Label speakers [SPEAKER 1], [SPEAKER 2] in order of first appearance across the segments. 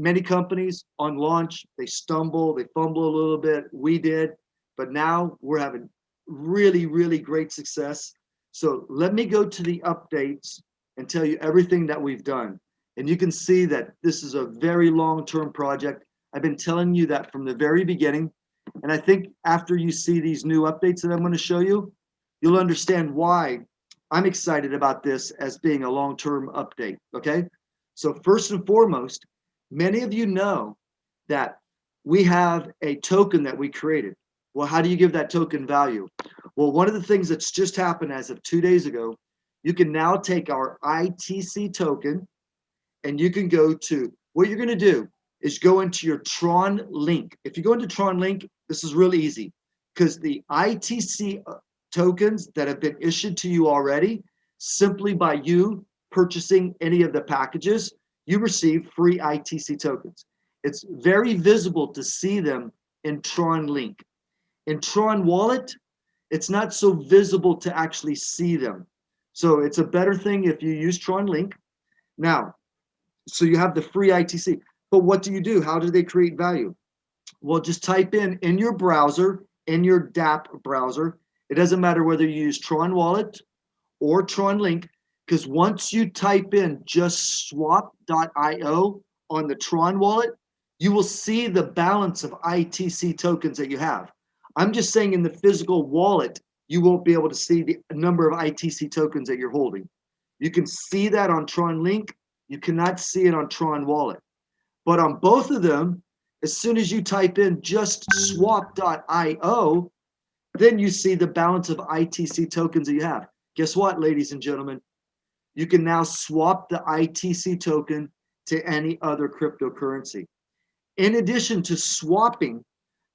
[SPEAKER 1] Many companies on launch, they stumble, they fumble a little bit. We did, but now we're having really, really great success. So let me go to the updates and tell you everything that we've done. And you can see that this is a very long-term project. I've been telling you that from the very beginning. And I think after you see these new updates that I'm going to show you, you'll understand why I'm excited about this as being a long-term update, okay? So first and foremost, many of you know that we have a token that we created. Well, how do you give that token value? Well, one of the things that's just happened as of 2 days ago, you can now take our ITC token and you can go to, what you're going to do is go into your Tron link. If you go into Tron link, this is really easy because the ITC tokens that have been issued to you already, simply by you purchasing any of the packages, you receive free ITC tokens. It's very visible to see them in Tron link. In Tron wallet, it's not so visible to actually see them. So it's a better thing if you use Tron link. Now, so you have the free ITC, but what do you do? How do they create value? Well, just type in your browser, in your DApp browser. It doesn't matter whether you use Tron wallet or Tron link, because once you type in just swap.io on the Tron wallet, you will see the balance of ITC tokens that you have. I'm just saying in the physical wallet, you won't be able to see the number of ITC tokens that you're holding. You can see that on Tron link. You cannot see it on Tron wallet. But on both of them, as soon as you type in just swap.io, then you see the balance of ITC tokens that you have. Guess what, ladies and gentlemen? You can now swap the ITC token to any other cryptocurrency. In addition to swapping,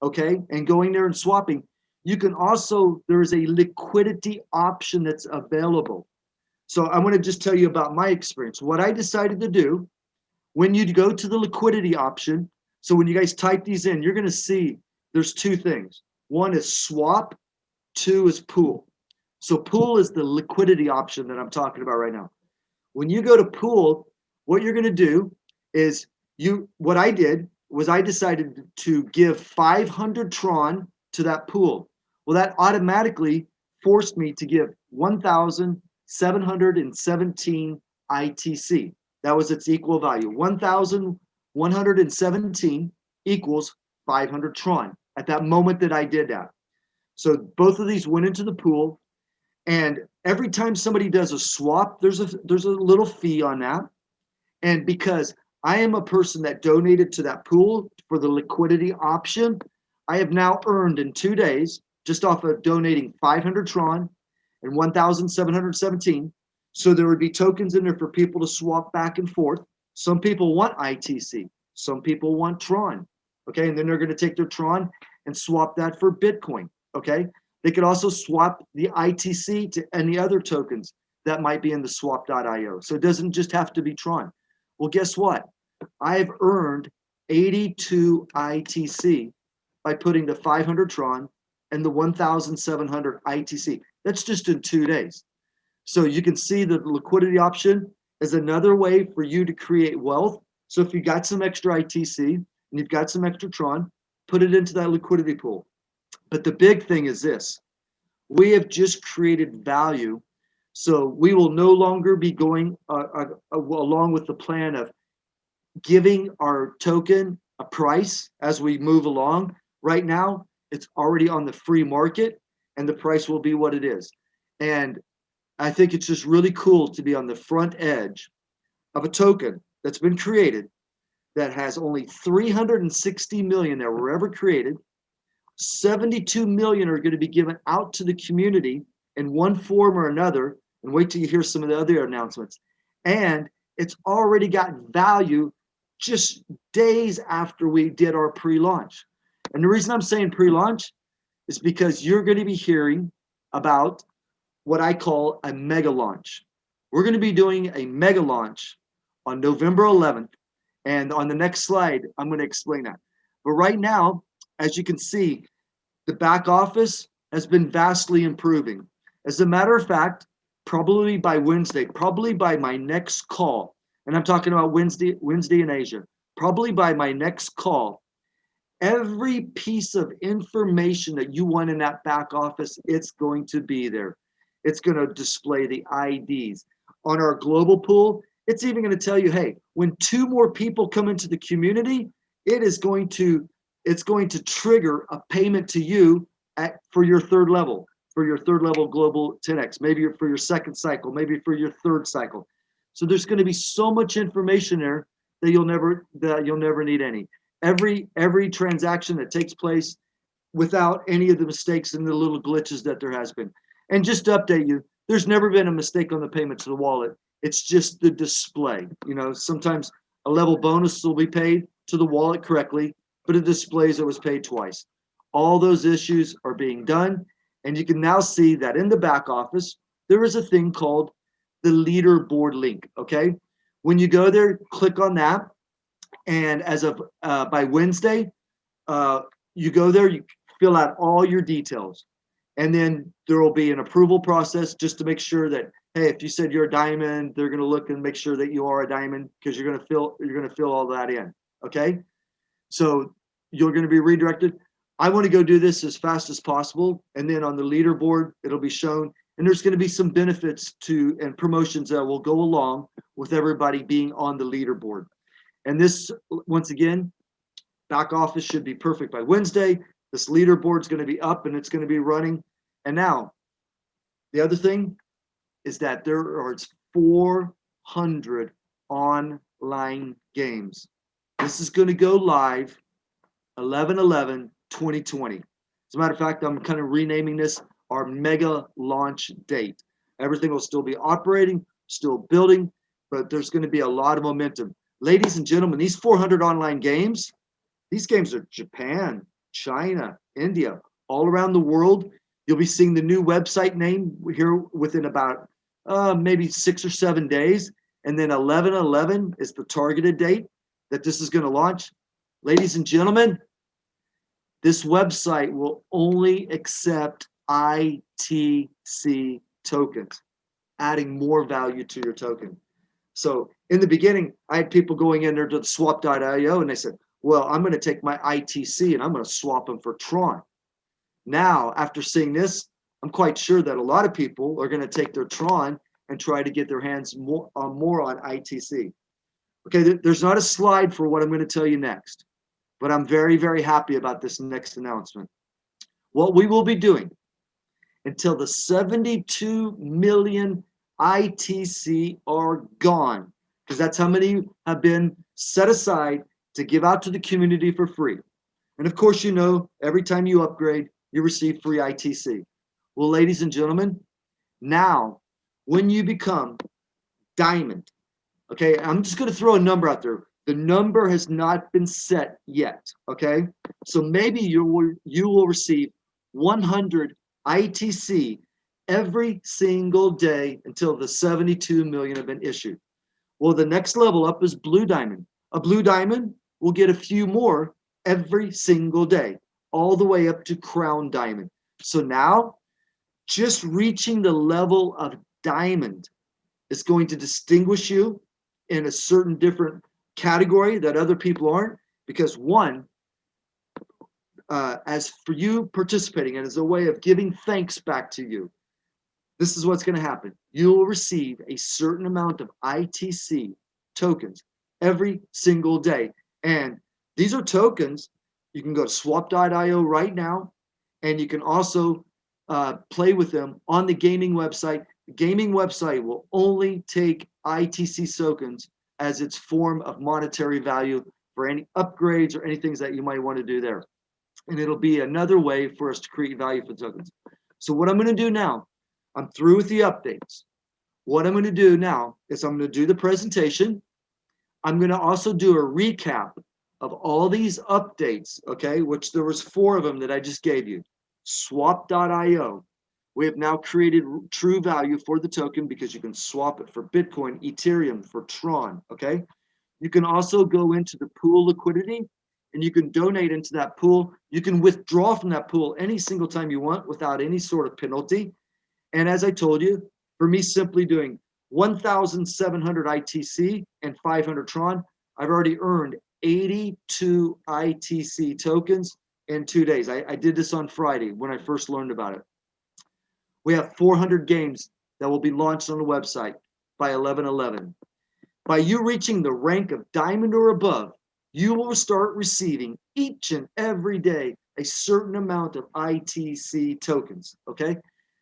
[SPEAKER 1] okay, and going there and swapping, you can also, there is a liquidity option that's available. So I want to just tell you about my experience. What I decided to do, when you go to the liquidity option, so when you guys type these in, you're going to see there's two things. One is swap, two is pool. So pool is the liquidity option that I'm talking about right now. When you go to pool, what you're going to do is what I did was I decided to give 500 Tron to that pool. Well, that automatically forced me to give 1,717 ITC. That was its equal value. 1,117 equals 500 Tron at that moment that I did that. So both of these went into the pool. And every time somebody does a swap, there's a little fee on that. And because I am a person that donated to that pool for the liquidity option, I have now earned in 2 days, just off of donating 500 Tron and 1,717. So there would be tokens in there for people to swap back and forth. Some people want ITC, some people want Tron, okay? And then they're going to take their Tron and swap that for Bitcoin, okay? They could also swap the ITC to any other tokens that might be in the swap.io. So it doesn't just have to be Tron. Well, guess what? I've earned 82 ITC by putting the 500 Tron and the 1,700 ITC. That's just in 2 days. So you can see the liquidity option is another way for you to create wealth. So if you got some extra ITC and you've got some extra Tron, put it into that liquidity pool. But the big thing is this: we have just created value. So we will no longer be going along with the plan of giving our token a price as we move along. Right now, it's already on the free market and the price will be what it is. And I think it's just really cool to be on the front edge of a token that's been created that has only 360 million that were ever created. 72 million are going to be given out to the community in one form or another. And wait till you hear some of the other announcements. And it's already got value just days after we did our pre-launch. And the reason I'm saying pre-launch is because you're going to be hearing about what I call a mega launch. We're going to be doing a mega launch on November 11th. And on the next slide, I'm going to explain that. But right now, as you can see, the back office has been vastly improving. As a matter of fact, probably by Wednesday, probably by my next call, and I'm talking about Wednesday in Asia, probably by my next call, every piece of information that you want in that back office, it's going to be there. It's going to display the IDs. On our global pool, it's even going to tell you, hey, when 2 more people come into the community, it's going to trigger a payment to you for your third level, global 10x, maybe for your second cycle, maybe for your third cycle. So there's going to be so much information there that you'll never need any. Every transaction that takes place without any of the mistakes and the little glitches that there has been. And just to update you, there's never been a mistake on the payment to the wallet. It's just the display. Sometimes a level bonus will be paid to the wallet correctly, but it displays it was paid twice. All those issues are being done, and you can now see that in the back office, there is a thing called the leaderboard link, okay? When you go there, click on that, and as of by Wednesday, you go there, you fill out all your details, and then there will be an approval process just to make sure that, hey, if you said you're a diamond, they're going to look and make sure that you are a diamond, because you're going to fill all that in, okay? So you're going to be redirected. I want to go do this as fast as possible, and then on the leaderboard, it'll be shown, and there's going to be some benefits and promotions that will go along with everybody being on the leaderboard. And this, once again, back office should be perfect by Wednesday. This leaderboard is going to be up and it's going to be running. And now, the other thing is that there are 400 online games. This is going to go live 11/11/2020. As a matter of fact, I'm kind of renaming this our mega launch date. Everything will still be operating, still building, but there's going to be a lot of momentum. Ladies and gentlemen, these 400 online games, these games are Japan, China, India, all around the world. You'll be seeing the new website name here within about maybe 6 or 7 days. And then 11/11 is the targeted date that this is going to launch. Ladies and gentlemen, this website will only accept ITC tokens, adding more value to your token. So in the beginning, I had people going in there to the swap.io and they said, well, I'm going to take my ITC and I'm going to swap them for Tron. Now, after seeing this, I'm quite sure that a lot of people are going to take their Tron and try to get their hands more on ITC. Okay, there's not a slide for what I'm going to tell you next, but I'm very, very happy about this next announcement. What we will be doing until the 72 million ITC are gone, because that's how many have been set aside to give out to the community for free. And of course, every time you upgrade, you receive free ITC. Well, ladies and gentlemen, now when you become diamond, okay, I'm just going to throw a number out there. The number has not been set yet, okay? So maybe you will receive 100 ITC every single day until the 72 million have been issued. Well, the next level up is blue diamond. A blue diamond will get a few more every single day, all the way up to crown diamond. So now, just reaching the level of diamond is going to distinguish you in a certain different category that other people aren't, because one, as for you participating and as a way of giving thanks back to you, this is what's going to happen. You will receive a certain amount of ITC tokens every single day. And these are tokens. You can go to swap.io right now, and you can also play with them on the gaming website. The gaming website will only take ITC tokens as its form of monetary value for any upgrades or anything that you might want to do there. And it'll be another way for us to create value for tokens. So what I'm going to do now, I'm through with the updates. What I'm going to do now is I'm going to do the presentation. I'm going to also do a recap of all these updates, okay, which there was 4 of them that I just gave you. Swap.io. We have now created true value for the token because you can swap it for Bitcoin, Ethereum, for Tron, okay? You can also go into the pool liquidity and you can donate into that pool. You can withdraw from that pool any single time you want without any sort of penalty. And as I told you, for me simply doing 1,700 ITC and 500 Tron, I've already earned 82 ITC tokens in 2 days. I did this on Friday when I first learned about it. We have 400 games that will be launched on the website by 11/11. By you reaching the rank of diamond or above, you will start receiving each and every day a certain amount of ITC tokens, okay?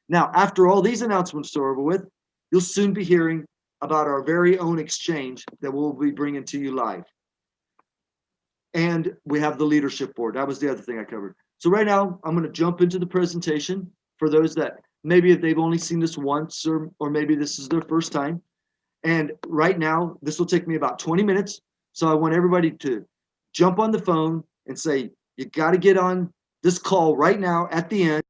[SPEAKER 1] Now, after all these announcements are over with, you'll soon be hearing about our very own exchange that we'll be bringing to you live. And we have the leadership board. That was the other thing I covered. So right now, I'm going to jump into the presentation for those that maybe if they've only seen this once or maybe this is their first time. And right now, this will take me about 20 minutes. So I want everybody to jump on the phone and say, you got to get on this call right now at the end.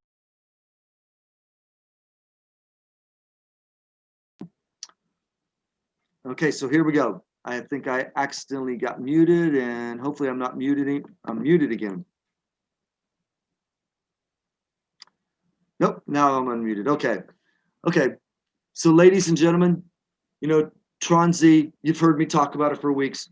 [SPEAKER 1] Okay, so here we go. I think I accidentally got muted and hopefully I'm not muted. I'm muted again. Nope, now I'm unmuted. Okay. Okay. So ladies and gentlemen, you know, Tronz, you've heard me talk about it for weeks.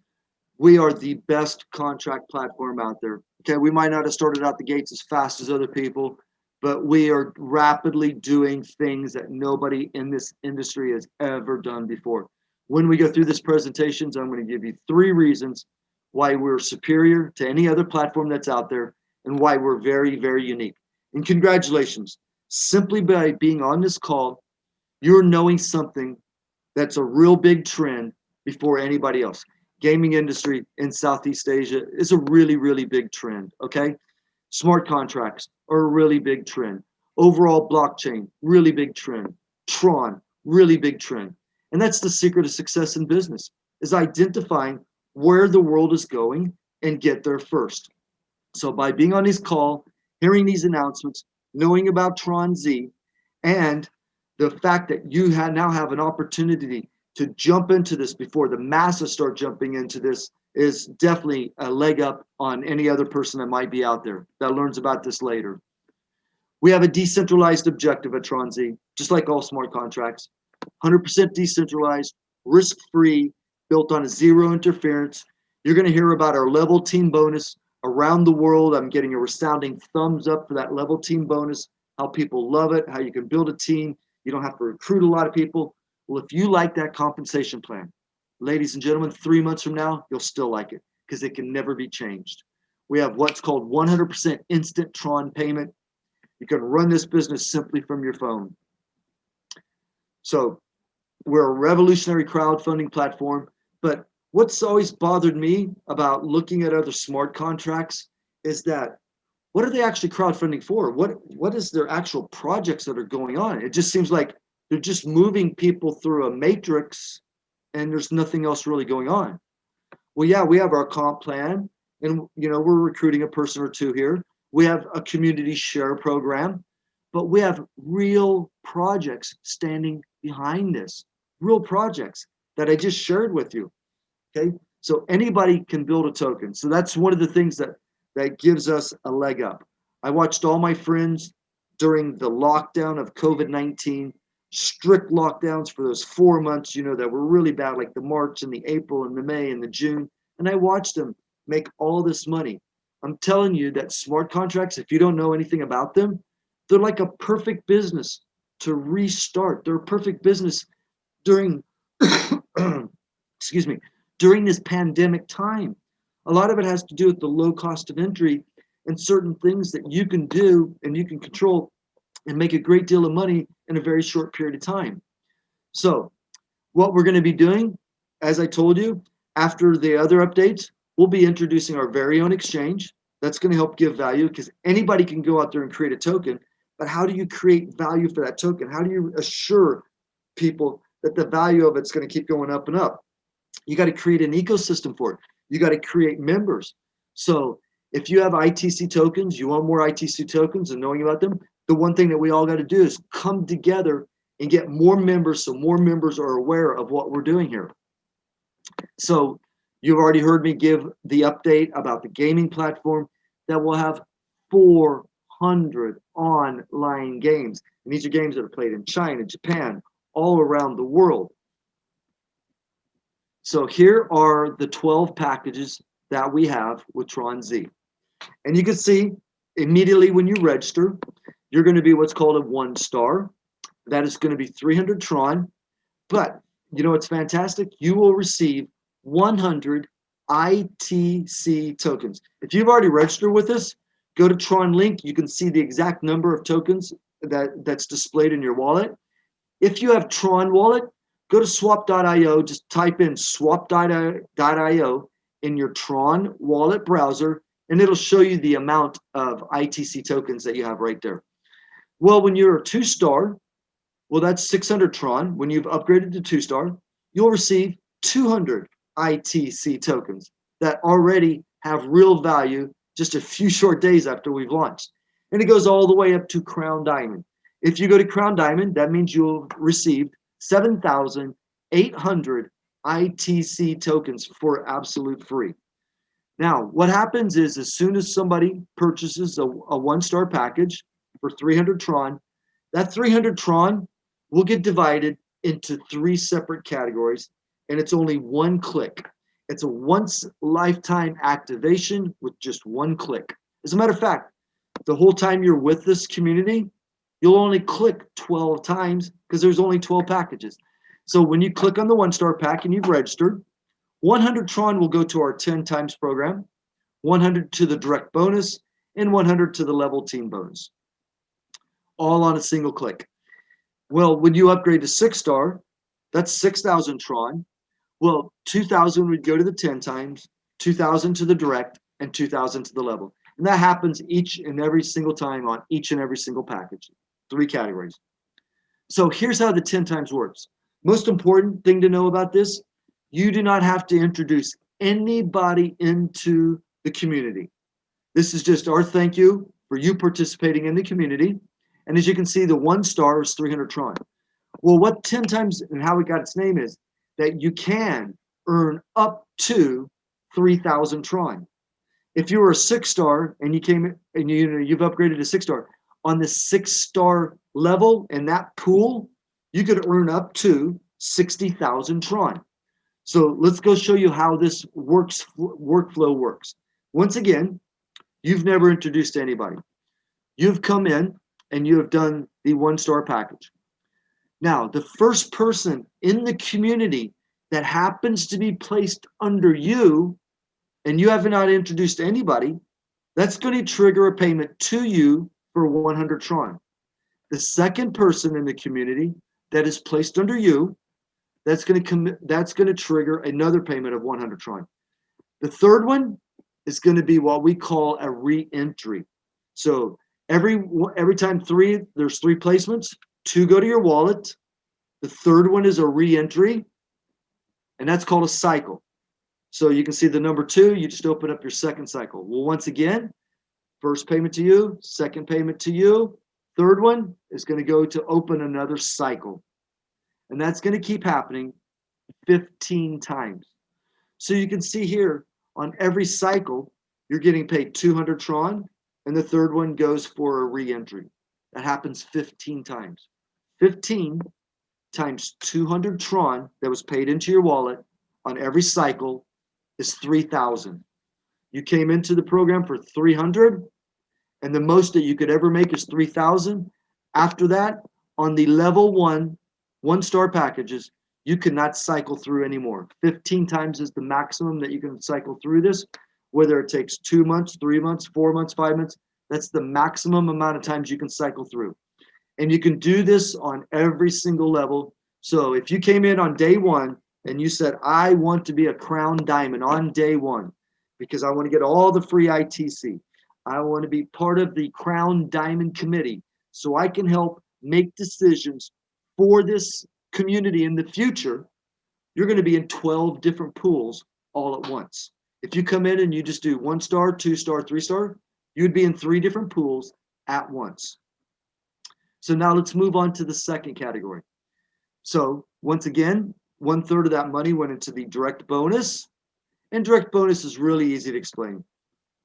[SPEAKER 1] We are the best contract platform out there. Okay, we might not have started out the gates as fast as other people, but we are rapidly doing things that nobody in this industry has ever done before. When we go through this presentation, I'm going to give you 3 reasons why we're superior to any other platform that's out there and why we're very, very unique. And congratulations. Simply by being on this call, you're knowing something that's a real big trend before anybody else. Gaming industry in Southeast Asia is a really, really big trend, okay? Smart contracts are a really big trend. Overall blockchain, really big trend. Tron, really big trend. And that's the secret of success in business, is identifying where the world is going and get there first. So by being on this call, hearing these announcements, knowing about Tronz, and the fact that you now have an opportunity to jump into this before the masses start jumping into this is definitely a leg up on any other person that might be out there that learns about this later. We have a decentralized objective at Tronz, just like all smart contracts. 100% decentralized, risk-free, built on a zero interference. You're going to hear about our level team bonus around the world. I'm getting a resounding thumbs up for that level team bonus, how people love it, how you can build a team. You don't have to recruit a lot of people. Well, if you like that compensation plan, ladies and gentlemen, 3 months from now, you'll still like it because it can never be changed. We have what's called 100% instant Tron payment. You can run this business simply from your phone. So we're a revolutionary crowdfunding platform, but what's always bothered me about looking at other smart contracts is that what are they actually crowdfunding for? What is their actual projects that are going on? It just seems like they're just moving people through a matrix and there's nothing else really going on. Well, yeah, we have our comp plan and we're recruiting a person or two here. We have a community share program, but we have real projects standing behind this, real projects that I just shared with you. Okay, so anybody can build a token. So that's one of the things that gives us a leg up. I watched all my friends during the lockdown of COVID-19, strict lockdowns for those 4 months, that were really bad, like the March and the April and the May and the June. And I watched them make all this money. I'm telling you that smart contracts, if you don't know anything about them, they're like a perfect business to restart. They're a perfect business during, excuse me, during this pandemic time. A lot of it has to do with the low cost of entry and certain things that you can do and you can control and make a great deal of money in a very short period of time. So what we're going to be doing, as I told you, after the other updates, we'll be introducing our very own exchange. That's going to help give value because anybody can go out there and create a token. But how do you create value for that token? How do you assure people that the value of it's going to keep going up and up? You got to create an ecosystem for it. You got to create members. So if you have ITC tokens, you want more ITC tokens and knowing about them, the one thing that we all got to do is come together and get more members so more members are aware of what we're doing here. So you've already heard me give the update about the gaming platform that will have 400 online games. And these are games that are played in China, Japan, all around the world. So here are the 12 packages that we have with Tronz. And you can see immediately when you register, you're going to be what's called a 1-star. That is going to be 300 Tron. But you know what's fantastic? You will receive 100 ITC tokens. If you've already registered with us, go to Tron link. You can see the exact number of tokens that's displayed in your wallet. If you have Tron wallet, go to swap.io, just type in swap.io in your Tron wallet browser, and it'll show you the amount of ITC tokens that you have right there. Well, when you're a 2-star, well, that's 600 Tron. When you've upgraded to 2-star, you'll receive 200 ITC tokens that already have real value just a few short days after we've launched. And it goes all the way up to Crown Diamond. If you go to Crown Diamond, that means you'll receive 7,800 ITC tokens for absolute free. Now, what happens is as soon as somebody purchases a 1-star package for 300 Tron, that 300 Tron will get divided into 3 separate categories, and it's only 1 click. It's a once lifetime activation with just 1 click. As a matter of fact, the whole time you're with this community, you'll only click 12 times because there's only 12 packages. So when you click on the 1-star pack and you've registered, 100 Tron will go to our 10 times program, 100 to the direct bonus, and 100 to the level team bonus, all on a single click. Well, when you upgrade to 6-star, that's 6,000 Tron. Well, 2,000 would go to the 10 times, 2,000 to the direct, and 2,000 to the level. And that happens each and every single time on each and every single package, 3 categories. So here's how the 10 times works. Most important thing to know about this, you do not have to introduce anybody into the community. This is just our thank you for you participating in the community. And as you can see, the 1-star is 300 Tron. Well, what 10 times and how it got its name is that you can earn up to 3,000 Tron. If you were a 6-star and you came and you've upgraded to 6-star, on the 6-star level in that pool, you could earn up to 60,000 Tron. So let's go show you how this workflow works. Once again, you've never introduced anybody. You've come in and you have done the 1-star package. Now, the first person in the community that happens to be placed under you, and you have not introduced anybody, that's going to trigger a payment to you for 100 Tron. The second person in the community that is placed under you, that's going to trigger another payment of 100 Tron. The third one is going to be what we call a re-entry. So every time there's 3 placements, 2 go to your wallet. The third one is a re-entry, and that's called a cycle. So you can see the number 2, you just open up your second cycle. Well, once again, first payment to you, second payment to you, third one is going to go to open another cycle. And that's going to keep happening 15 times. So you can see here on every cycle, you're getting paid 200 Tron, and the third one goes for a re-entry. That happens 15 times. 15 times 200 Tron that was paid into your wallet on every cycle is 3,000. You came into the program for 300, and the most that you could ever make is 3,000. After that, on the level 1-star packages, you cannot cycle through anymore. 15 times is the maximum that you can cycle through this, whether it takes 2 months, 3 months, 4 months, 5 months. That's the maximum amount of times you can cycle through. And you can do this on every single level. So if you came in on day 1 and you said, I want to be a Crown Diamond on day 1 because I want to get all the free ITC. I want to be part of the Crown Diamond Committee so I can help make decisions for this community in the future. You're going to be in 12 different pools all at once. If you come in and you just do 1-star, 2-star, 3-star, you'd be in 3 different pools at once. So now let's move on to the second category. So once again, 1/3 of that money went into the direct bonus, and direct bonus is really easy to explain.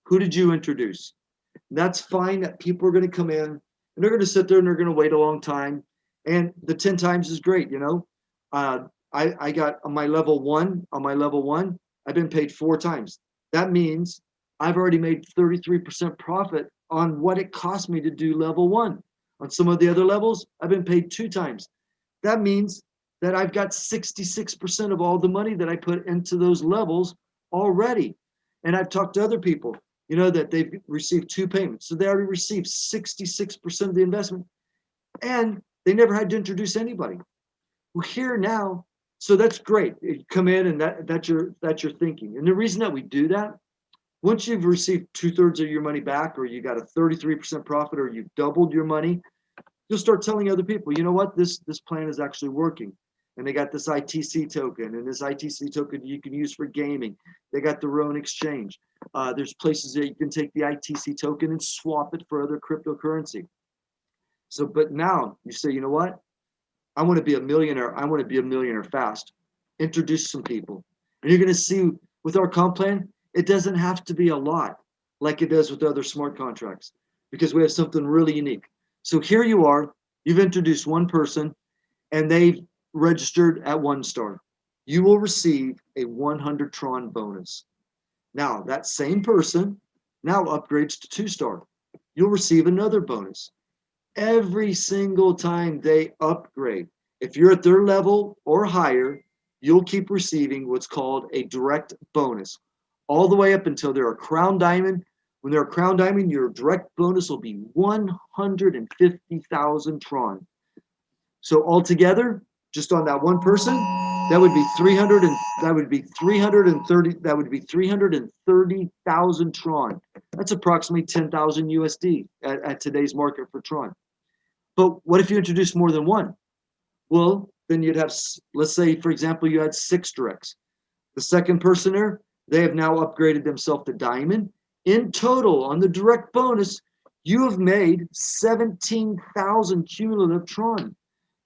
[SPEAKER 1] Who did you introduce? And that's fine that people are going to come in and they're going to sit there and they're going to wait a long time. And the 10 times is great, you know. I got on my level 1, I've been paid 4 times. That means I've already made 33% profit on what it cost me to do level one. On some of the other levels, I've been paid 2 times. That means that I've got 66% of all the money that I put into those levels already. And I've talked to other people, that they've received 2 payments. So they already received 66% of the investment, and they never had to introduce anybody. We're here now. So that's great. You come in and that's your thinking. And the reason that we do that, once you've received 2/3 of your money back, or you got a 33% profit, or you've doubled your money, you'll start telling other people, you know what, this plan is actually working. And they got this ITC token, and this ITC token you can use for gaming. They got their own exchange. There's places that you can take the ITC token and swap it for other cryptocurrency. So, but now you say, you know what, I want to be a millionaire. I want to be a millionaire fast. Introduce some people. And you're going to see with our comp plan, it doesn't have to be a lot like it does with other smart contracts, because we have something really unique. So here you are, you've introduced one person and they've registered at 1 star. You will receive a 100 Tron bonus. Now that same person now upgrades to 2 star. You'll receive another bonus. Every single time they upgrade, if you're at their level or higher, you'll keep receiving what's called a direct bonus, all the way up until they're a crown diamond. When they're a crown diamond, your direct bonus will be 150,000 Tron. So altogether, just on that one person, that would be 330,000 Tron. That's approximately 10,000 USD at today's market for Tron. But what if you introduce more than one? Well, then you'd have, let's say, for example, you had 6 directs. The second person there, they have now upgraded themselves to diamond. In total, on the direct bonus, you have made 17,000 cumulative Tron.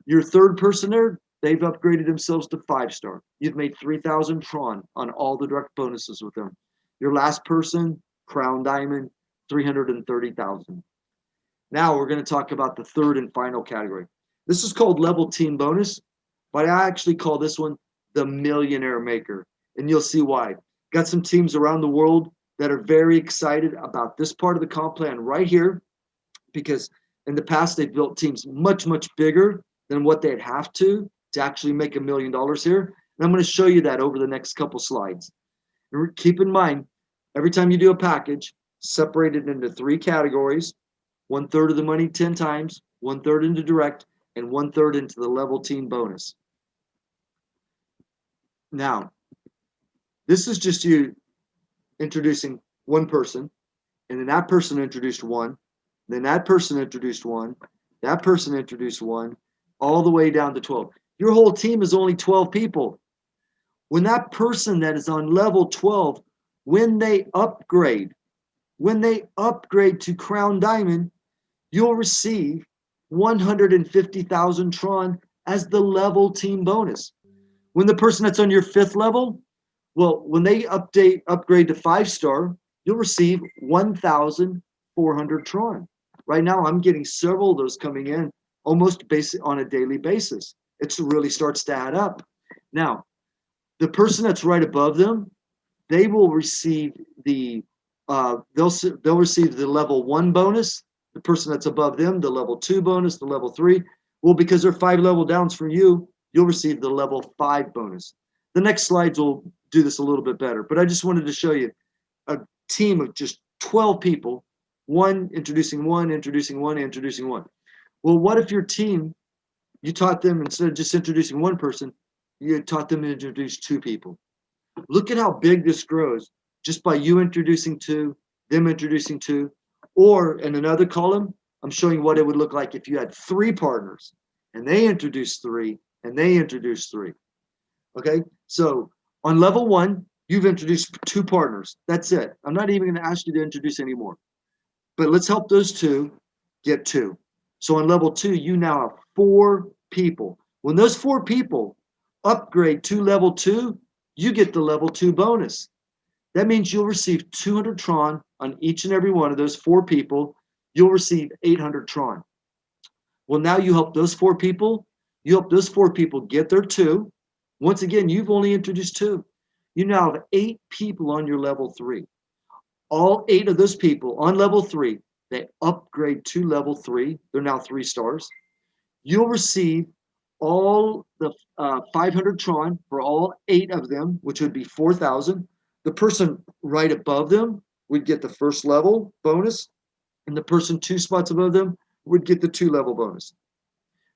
[SPEAKER 1] Your third person there, they've upgraded themselves to 5 star. You've made 3,000 Tron on all the direct bonuses with them. Your last person, crown diamond, 330,000. Now we're going to talk about the third and final category. This is called level team bonus, but I actually call this one the millionaire maker. And you'll see why. Got some teams around the world that are very excited about this part of the comp plan right here, because in the past they've built teams much, much bigger than what they'd have to actually make $1 million here. And I'm going to show you that over the next couple slides. And keep in mind, every time you do a package, separate it into 3 categories: 1/3 of the money 10 times, 1/3 into direct, and 1/3 into the level team bonus. Now, this is just you introducing one person, and then that person introduced one, then that person introduced one, that person introduced one, all the way down to 12. Your whole team is only 12 people. When that person that is on level 12, when they upgrade to crown diamond, you'll receive 150,000 Tron as the level team bonus. When the person that's on your 5th level, well, when they upgrade to 5 star, you'll receive 1,400 Tron. Right now, I'm getting several of those coming in almost on a daily basis. It really starts to add up. Now, the person that's right above them, they will receive they'll receive the level 1 bonus. The person that's above them, the level 2 bonus, the level 3. Well, because they're 5 level downs from you, you'll receive the level 5 bonus. The next slides will do this a little bit better, but I just wanted to show you a team of just 12 people, introducing one. Well, what if your team, you taught them, instead of just introducing one person, you taught them to introduce 2 people? Look at how big this grows just by you introducing 2, them introducing 2. Or in another column, I'm showing what it would look like if you had 3 partners and they introduced 3 and they introduced 3. Okay, so on level 1, you've introduced 2 partners. That's it. I'm not even going to ask you to introduce any more. But let's help those 2 get 2. So on level 2, you now have 4 people. When those 4 people upgrade to level 2, you get the level 2 bonus. That means you'll receive 200 Tron on each and every one of those 4 people. You'll receive 800 Tron. Well, now you help those 4 people. You help those 4 people get their 2. Once again, you've only introduced 2. You now have 8 people on your level 3. All 8 of those people on level 3, they upgrade to level 3. They're now 3 stars. You'll receive all the 500 Tron for all 8 of them, which would be 4,000. The person right above them would get the first level bonus, and the person 2 spots above them would get the 2 level bonus.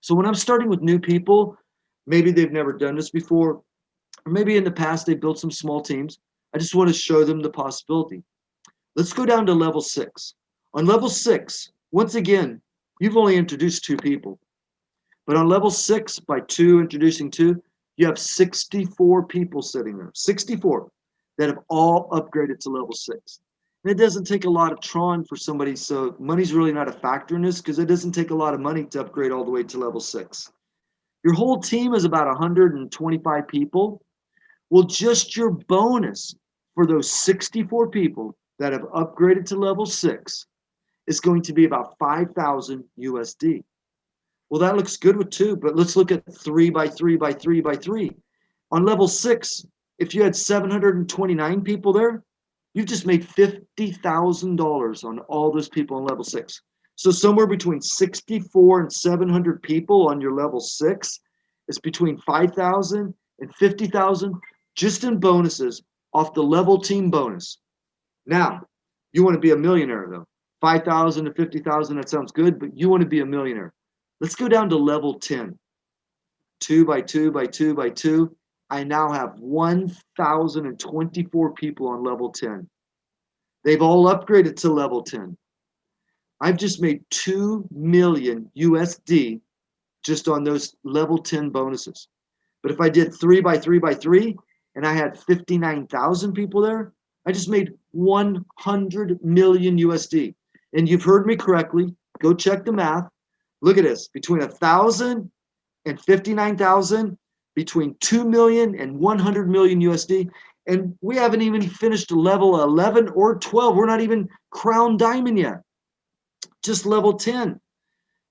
[SPEAKER 1] So when I'm starting with new people, maybe they've never done this before, or maybe in the past they built some small teams. I just want to show them the possibility. Let's go down to level 6. On level 6, once again, you've only introduced 2 people. But on level 6, by introducing 2, you have 64 people sitting there. 64 that have all upgraded to level 6. And it doesn't take a lot of Tron for somebody, so money's really not a factor in this because it doesn't take a lot of money to upgrade all the way to level 6. Your whole team is about 125 people. Well, just your bonus for those 64 people that have upgraded to level 6 is going to be about 5,000 USD. Well, that looks good with 2, but let's look at 3 by 3 by 3 by 3. On level 6, if you had 729 people there, you've just made $50,000 on all those people on level 6. So somewhere between 64 and 700 people on your level 6 is between 5,000 and 50,000 just in bonuses off the level team bonus. Now, you want to be a millionaire though. 5,000 to 50,000, that sounds good, but you want to be a millionaire. Let's go down to level 10. 2 by 2 by 2 by 2. I now have 1,024 people on level 10. They've all upgraded to level 10. I've just made 2 million USD just on those level 10 bonuses. But if I did 3 by 3 by 3 and I had 59,000 people there, I just made 100 million USD. And you've heard me correctly. Go check the math. Look at this. Between 1,000 and 59,000, between 2 million and 100 million USD. And we haven't even finished level 11 or 12. We're not even crown diamond yet. Just level 10.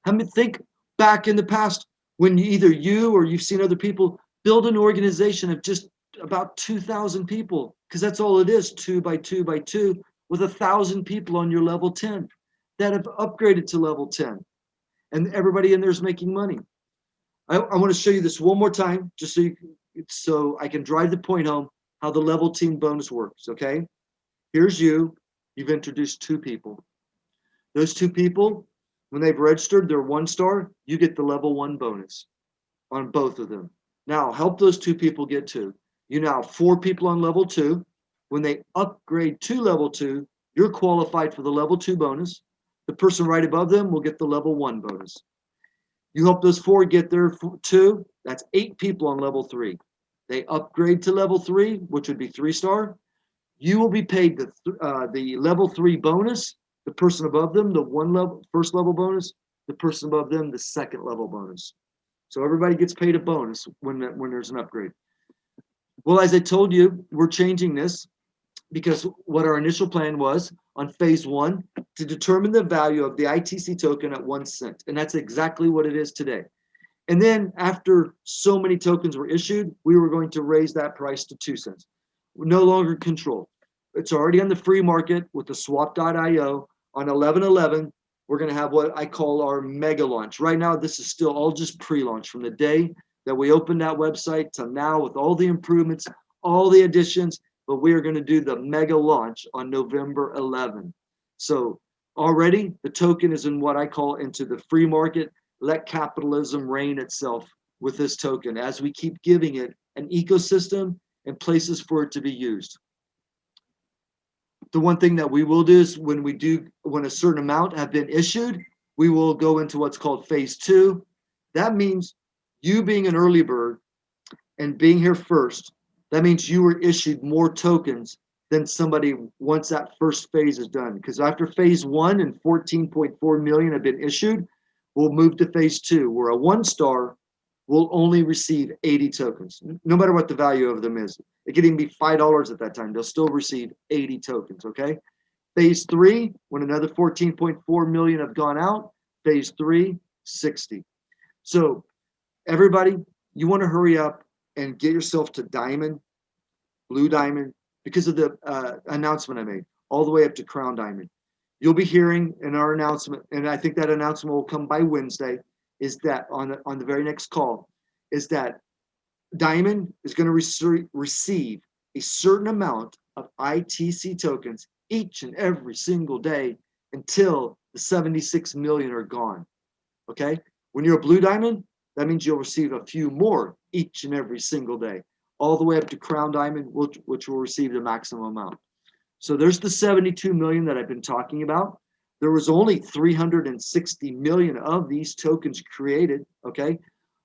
[SPEAKER 1] I mean, think back in the past when either you or you've seen other people build an organization of just about 2,000 people, because that's all it is, 2 by 2 by 2, with 1,000 people on your level 10 that have upgraded to level 10. And everybody in there is making money. I want to show you this one more time, just so I can drive the point home how the level team bonus works, okay? Here's you. You've introduced 2 people. Those 2 people, when they've registered their 1 star, you get the level 1 bonus on both of them. Now, help those 2 people get 2. You now have 4 people on level 2. When they upgrade to level 2, you're qualified for the level 2 bonus. The person right above them will get the level 1 bonus. You help those 4 get their 2. That's 8 people on level 3. They upgrade to level 3, which would be 3 star. You will be paid the level 3 bonus. The person above them, the first level bonus. The person above them, the second level bonus. So everybody gets paid a bonus when there's an upgrade. Well, as I told you, we're changing this because what our initial plan was on phase 1 to determine the value of the ITC token at 1 cent. And that's exactly what it is today. And then after so many tokens were issued, we were going to raise that price to 2 cents. We're no longer controlled. It's already on the free market with the swap.io. On 11/11, we're going to have what I call our mega launch. Right now, this is still all just pre-launch from the day that we opened that website to now with all the improvements, all the additions, but we are going to do the mega launch on November 11. So already the token is in what I call into the free market. Let capitalism reign itself with this token as we keep giving it an ecosystem and places for it to be used. The one thing that we will do is when a certain amount have been issued, we will go into what's called phase 2. That means you being an early bird and being here first, that means you were issued more tokens than somebody once that first phase is done. Because after phase 1 and 14.4 million have been issued, we'll move to phase 2, where a 1 star will only receive 80 tokens, no matter what the value of them is. It could even be $5 at that time. They'll still receive 80 tokens, okay? Phase 3, when another 14.4 million have gone out, phase 3, 60. So everybody, you want to hurry up and get yourself to diamond. blue diamond, because of the announcement I made, all the way up to crown diamond. You'll be hearing in our announcement, and I think that announcement will come by Wednesday, is that on the very next call, is that Diamond is going to receive a certain amount of ITC tokens each and every single day until the 76 million are gone. Okay? When you're a blue diamond, that means you'll receive a few more each and every single day, all the way up to crown diamond, which will receive the maximum amount. So there's the 72 million that I've been talking about. There was only 360 million of these tokens created, okay?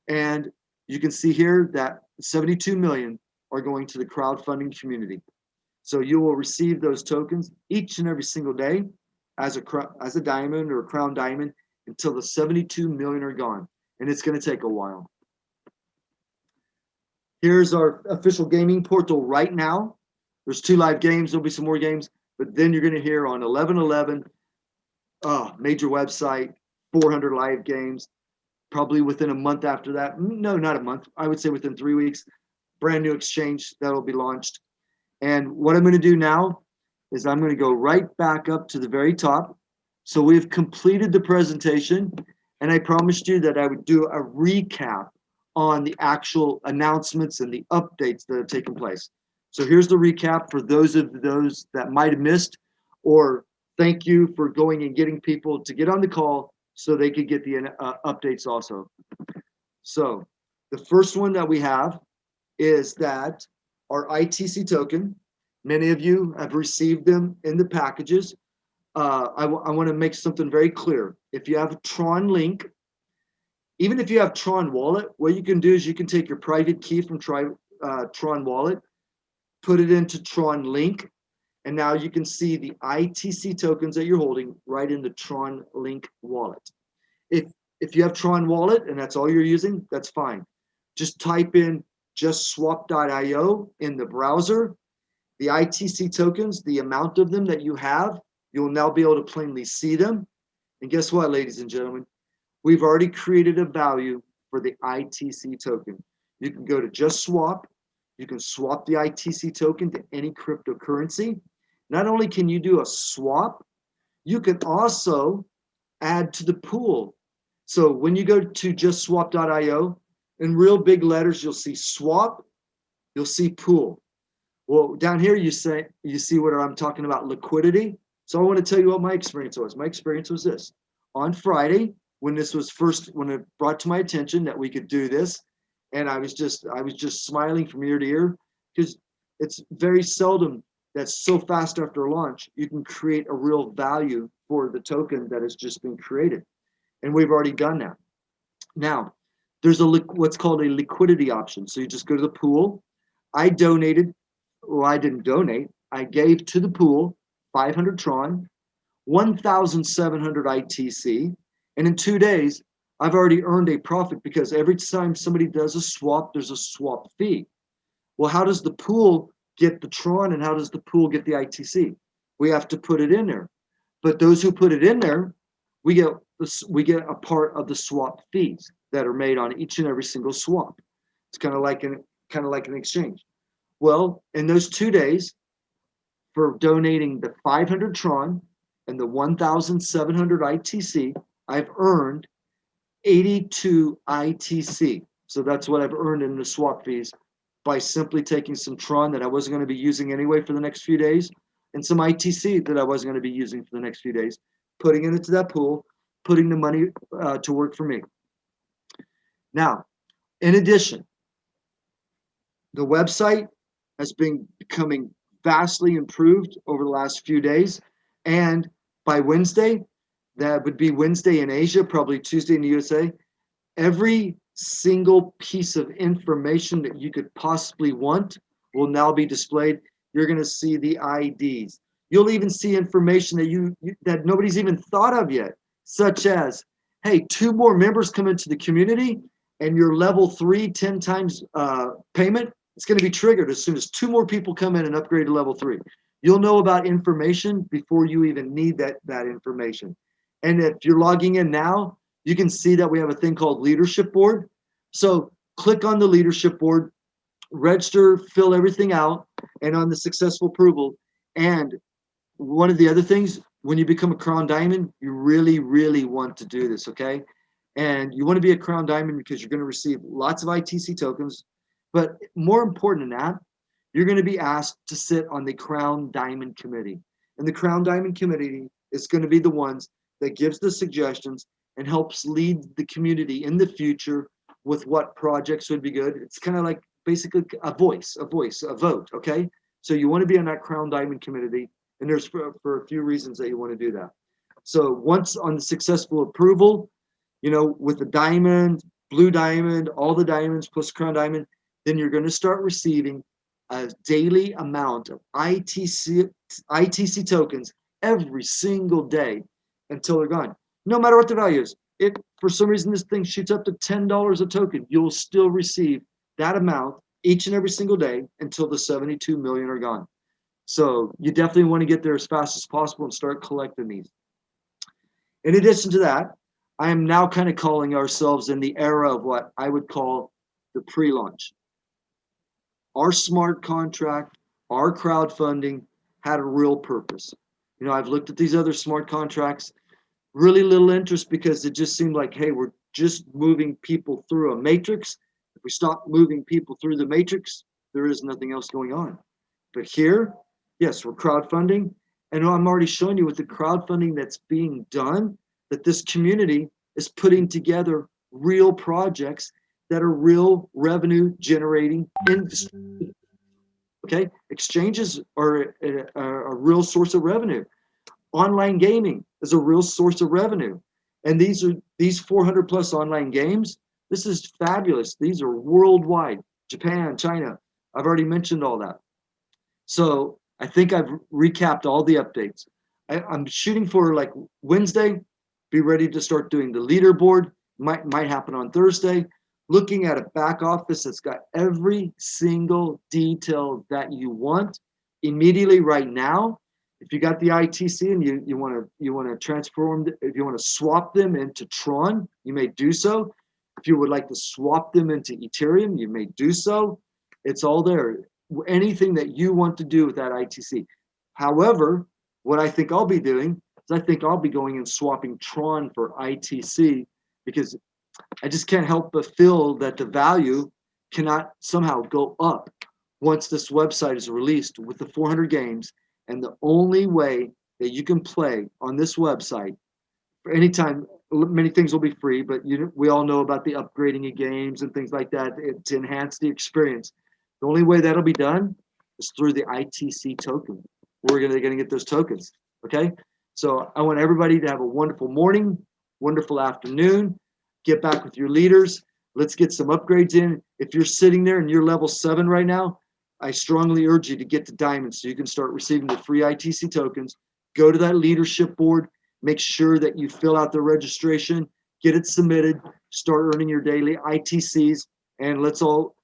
[SPEAKER 1] And you can see here that 72 million are going to the crowdfunding community. So you will receive those tokens each and every single day as a diamond or a crown diamond until the 72 million are gone. And it's going to take a while. Here's our official gaming portal right now. There's 2 live games. There'll be some more games. But then you're going to hear on 11/11, major website, 400 live games. Probably within a month after that. No, not a month. I would say within 3 weeks. Brand new exchange that'll be launched. And what I'm going to do now is I'm going to go right back up to the very top. So we've completed the presentation, and I promised you that I would do a recap on the actual announcements and the updates that have taken place. So here's the recap for those that might have missed, or thank you for going and getting people to get on the call so they could get the updates also. So the first one that we have is that our ITC token, many of you have received them in the packages. I want to make something very clear. If you have a Tron link, even if you have Tron wallet, what you can do is you can take your private key from Tron wallet, put it into Tron link, and now you can see the ITC tokens that you're holding right in the Tron link wallet. If you have Tron wallet and that's all you're using, that's fine. Just type in justswap.io in the browser. The ITC tokens, the amount of them that you have, you'll now be able to plainly see them. And guess what, ladies and gentlemen? We've already created a value for the ITC token. You can go to Just Swap. You can swap the ITC token to any cryptocurrency. Not only can you do a swap, you can also add to the pool. So when you go to justswap.io, in real big letters, you'll see swap, you'll see pool. Well, down here you see what I'm talking about, liquidity. So I want to tell you what my experience was. My experience was this. On Friday, when it brought to my attention that we could do this, and I was just smiling from ear to ear, because it's very seldom that so fast after launch you can create a real value for the token that has just been created, and we've already done that. Now, there's what's called a liquidity option. So you just go to the pool. I didn't donate. I gave to the pool 500 Tron, 1,700 ITC, and in 2 days, I've already earned a profit, because every time somebody does a swap, there's a swap fee. Well, how does the pool get the Tron, and how does the pool get the ITC? We have to put it in there. But those who put it in there, we get a part of the swap fees that are made on each and every single swap. It's kind of like an exchange. Well, in those 2 days, for donating the 500 Tron and the 1,700 ITC, I've earned 82 ITC. So that's what I've earned in the swap fees by simply taking some Tron that I wasn't going to be using anyway for the next few days, and some ITC that I wasn't going to be using for the next few days, putting it into that pool, putting the money to work for me. Now, in addition, the website has been becoming vastly improved over the last few days, and by Wednesday, that would be Wednesday in Asia, probably Tuesday in the USA, every single piece of information that you could possibly want will now be displayed. You're going to see the IDs. You'll even see information that nobody's even thought of yet, such as, hey, 2 more members come into the community and your level 3 10 times payment, it's going to be triggered as soon as 2 more people come in and upgrade to level 3. You'll know about information before you even need that information. And if you're logging in now, you can see that we have a thing called leadership board. So click on the leadership board, register, fill everything out, and on the successful approval. And one of the other things, when you become a Crown Diamond, you really, really want to do this, okay? And you want to be a Crown Diamond because you're going to receive lots of ITC tokens. But more important than that, you're going to be asked to sit on the Crown Diamond Committee. And the Crown Diamond Committee is going to be the ones that gives the suggestions and helps lead the community in the future with what projects would be good. It's kind of like basically a vote, okay? So you want to be on that Crown Diamond Committee, and there's for a few reasons that you want to do that. So once on the successful approval, you know, with the diamond, blue diamond, all the diamonds plus Crown Diamond, then you're going to start receiving a daily amount of ITC tokens every single day until they're gone. No matter what the value is. If for some reason this thing shoots up to $10 a token, you'll still receive that amount each and every single day until the 72 million are gone. So you definitely want to get there as fast as possible and start collecting these. In addition to that, I am now kind of calling ourselves in the era of what I would call the pre-launch. Our smart contract, our crowdfunding had a real purpose. You know, I've looked at these other smart contracts, really little interest because it just seemed like, hey, we're just moving people through a matrix. If we stop moving people through the matrix, there is nothing else going on. But here, yes, we're crowdfunding. And I'm already showing you with the crowdfunding that's being done, that this community is putting together real projects that are real revenue generating industry. Okay, exchanges are a real source of revenue. Online gaming is a real source of revenue. And these 400 plus online games, this is fabulous. These are worldwide, Japan, China. I've already mentioned all that. So I think I've recapped all the updates. I'm shooting for like Wednesday, be ready to start doing the leaderboard. Might happen on Thursday. Looking at a back office that's got every single detail that you want immediately right now. If you got the ITC and you want to transform, if you want to swap them into Tron, you may do so. If you would like to swap them into Ethereum, you may do so. It's all there. Anything that you want to do with that ITC. However, what I think I'll be doing is I think I'll be going and swapping Tron for ITC because I just can't help but feel that the value cannot somehow go up once this website is released with the 400 games. And the only way that you can play on this website for any time, many things will be free, but we all know about the upgrading of games and things like that to enhance the experience. The only way that'll be done is through the ITC token. We're going to get those tokens, okay? So I want everybody to have a wonderful morning, wonderful afternoon. Get back with your leaders. Let's get some upgrades in. If you're sitting there and you're level 7 right now, I strongly urge you to get to Diamond so you can start receiving the free ITC tokens. Go to that leadership board. Make sure that you fill out the registration, get it submitted, start earning your daily ITCs, and let's all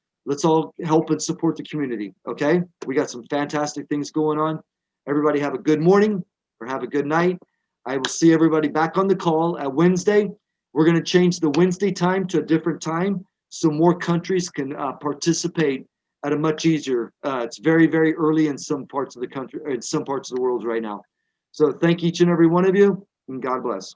[SPEAKER 1] help and support the community, okay? We got some fantastic things going on. Everybody have a good morning or have a good night. I will see everybody back on the call at Wednesday. We're going to change the Wednesday time to a different time so more countries can participate at a much easier. It's very, very early in some parts of the country, in some parts of the world right now. So thank each and every one of you, and God bless.